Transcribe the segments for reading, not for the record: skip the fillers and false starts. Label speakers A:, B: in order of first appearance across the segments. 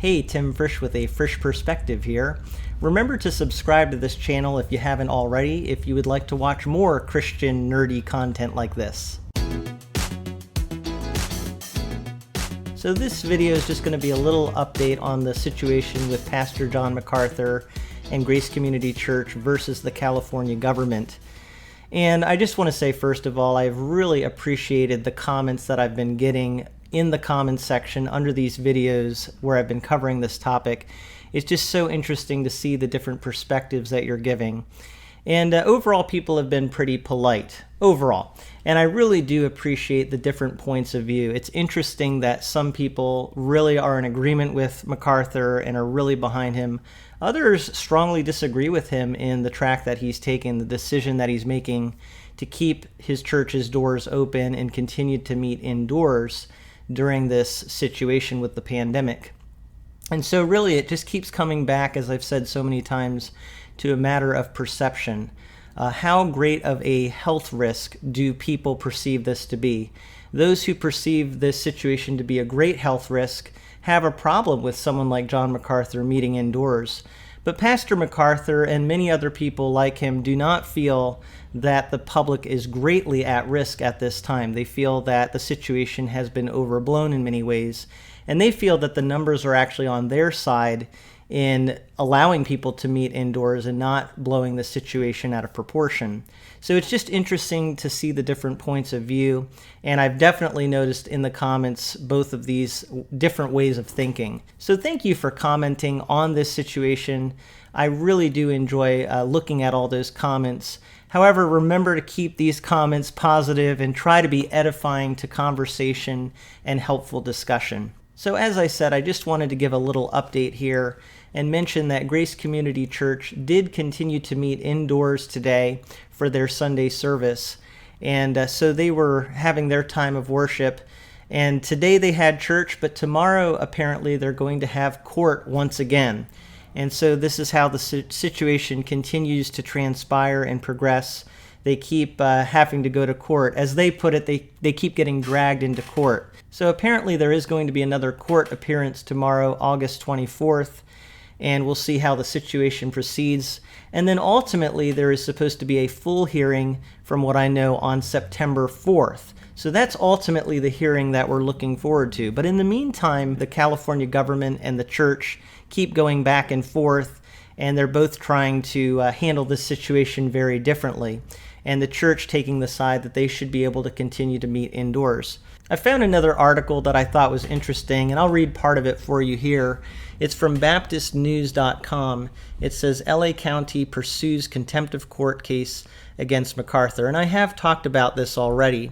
A: Hey, Tim Frisch with A Frisch Perspective here. Remember to subscribe to this channel if you haven't already, if you would like to watch more Christian nerdy content like this. So this video is just going to be a little update on the situation with Pastor John MacArthur and Grace Community Church versus the California government. And I just want to say, first of all, I've really appreciated the comments that I've been getting in the comments section under these videos where I've been covering this topic. It's just so interesting to see the different perspectives that you're giving. And overall, people have been pretty polite, overall. And I really do appreciate the different points of view. It's interesting that some people really are in agreement with MacArthur and are really behind him. Others strongly disagree with him in the track that he's taken, the decision that he's making to keep his church's doors open and continue to meet indoors during this situation with the pandemic. And so really it just keeps coming back, as I've said so many times, to a matter of perception. How great of a health risk do people perceive this to be? Those who perceive this situation to be a great health risk have a problem with someone like John MacArthur meeting indoors. But Pastor MacArthur and many other people like him do not feel that the public is greatly at risk at this time. They feel that the situation has been overblown in many ways, and they feel that the numbers are actually on their side in allowing people to meet indoors and not blowing the situation out of proportion. So it's just interesting to see the different points of view, and I've definitely noticed in the comments both of these different ways of thinking. So thank you for commenting on this situation. I really do enjoy looking at all those comments. However, remember to keep these comments positive and try to be edifying to conversation and helpful discussion. So as I said, I just wanted to give a little update here and mention that Grace Community Church did continue to meet indoors today for their Sunday service. And so they were having their time of worship. And today they had church, but tomorrow apparently they're going to have court once again. And so this is how the situation continues to transpire and progress. They keep having to go to court. As they put it, they keep getting dragged into court. So apparently there is going to be another court appearance tomorrow, August 24th, and we'll see how the situation proceeds. And then ultimately there is supposed to be a full hearing, from what I know, on September 4th. So that's ultimately the hearing that we're looking forward to. But in the meantime, the California government and the church keep going back and forth, and they're both trying to handle this situation very differently. And the church taking the side that they should be able to continue to meet indoors. I found another article that I thought was interesting, and I'll read part of it for you here. It's from BaptistNews.com. It says, LA County pursues contempt of court case against MacArthur. And I have talked about this already,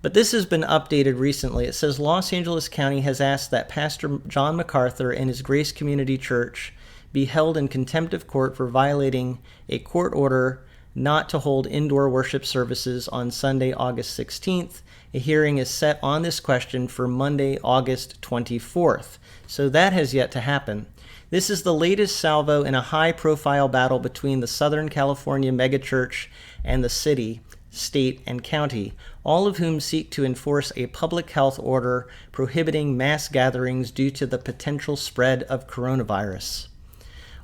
A: but this has been updated recently. It says Los Angeles County has asked that Pastor John MacArthur and his Grace Community Church be held in contempt of court for violating a court order not to hold indoor worship services on Sunday, August 16th. A hearing is set on this question for Monday, August 24th. So that has yet to happen. This is the latest salvo in a high-profile battle between the Southern California megachurch and the city, state, and county, all of whom seek to enforce a public health order prohibiting mass gatherings due to the potential spread of coronavirus.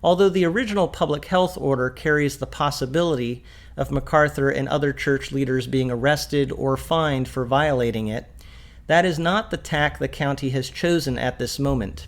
A: Although the original public health order carries the possibility of MacArthur and other church leaders being arrested or fined for violating it, that is not the tack the county has chosen at this moment.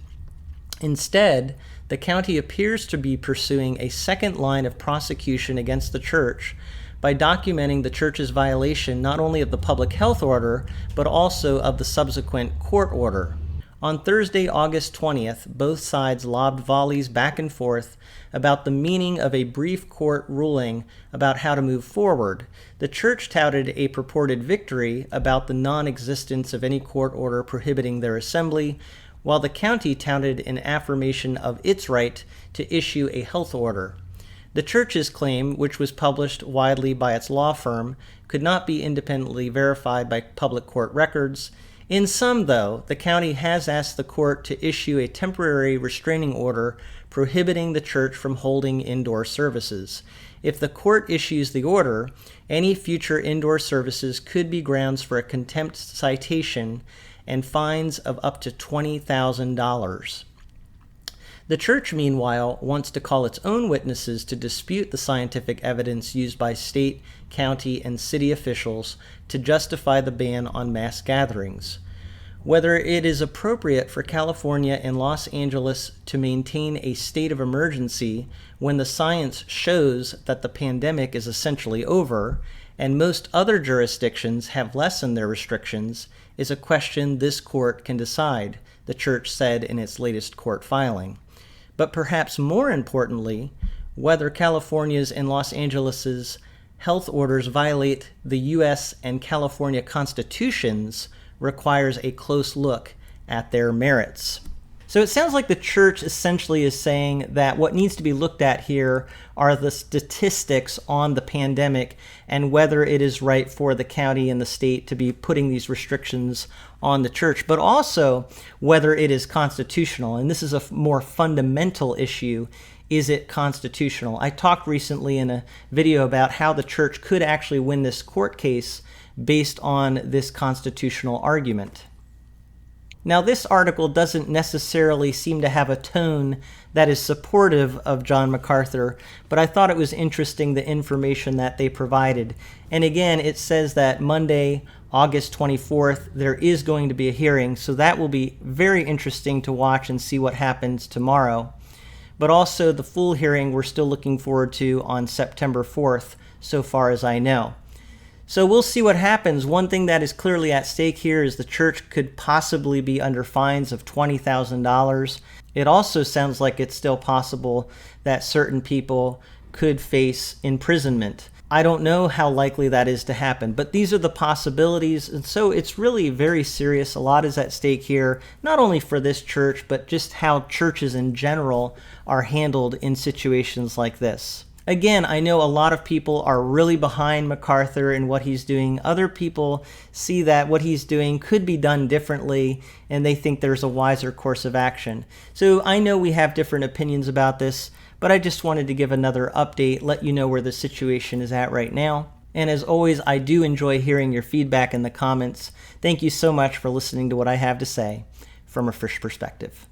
A: Instead, the county appears to be pursuing a second line of prosecution against the church by documenting the church's violation not only of the public health order, but also of the subsequent court order. On Thursday, August 20th, both sides lobbed volleys back and forth about the meaning of a brief court ruling about how to move forward. The church touted a purported victory about the non-existence of any court order prohibiting their assembly, while the county touted an affirmation of its right to issue a health order. The church's claim, which was published widely by its law firm, could not be independently verified by public court records. In sum, though, the county has asked the court to issue a temporary restraining order prohibiting the church from holding indoor services. If the court issues the order, any future indoor services could be grounds for a contempt citation and fines of up to $20,000. The church, meanwhile, wants to call its own witnesses to dispute the scientific evidence used by state, county, and city officials to justify the ban on mass gatherings. Whether it is appropriate for California and Los Angeles to maintain a state of emergency when the science shows that the pandemic is essentially over, and most other jurisdictions have lessened their restrictions, is a question this court can decide, the church said in its latest court filing. But perhaps more importantly, whether California's and Los Angeles's health orders violate the U.S. and California constitutions requires a close look at their merits. So it sounds like the church essentially is saying that what needs to be looked at here are the statistics on the pandemic and whether it is right for the county and the state to be putting these restrictions on the church, but also whether it is constitutional. And this is a more fundamental issue. Is it constitutional? I talked recently in a video about how the church could actually win this court case based on this constitutional argument. Now, this article doesn't necessarily seem to have a tone that is supportive of John MacArthur, but I thought it was interesting the information that they provided. And again, it says that Monday, August 24th, there is going to be a hearing, so that will be very interesting to watch and see what happens tomorrow. But also the full hearing we're still looking forward to on September 4th, so far as I know. So we'll see what happens. One thing that is clearly at stake here is the church could possibly be under fines of $20,000. It also sounds like it's still possible that certain people could face imprisonment. I don't know how likely that is to happen, but these are the possibilities, and so it's really very serious. A lot is at stake here, not only for this church, but just how churches in general are handled in situations like this. Again, I know a lot of people are really behind MacArthur and what he's doing. Other people see that what he's doing could be done differently, and they think there's a wiser course of action. So I know we have different opinions about this, but I just wanted to give another update, let you know where the situation is at right now. And as always, I do enjoy hearing your feedback in the comments. Thank you so much for listening to what I have to say from A Frisch Perspective.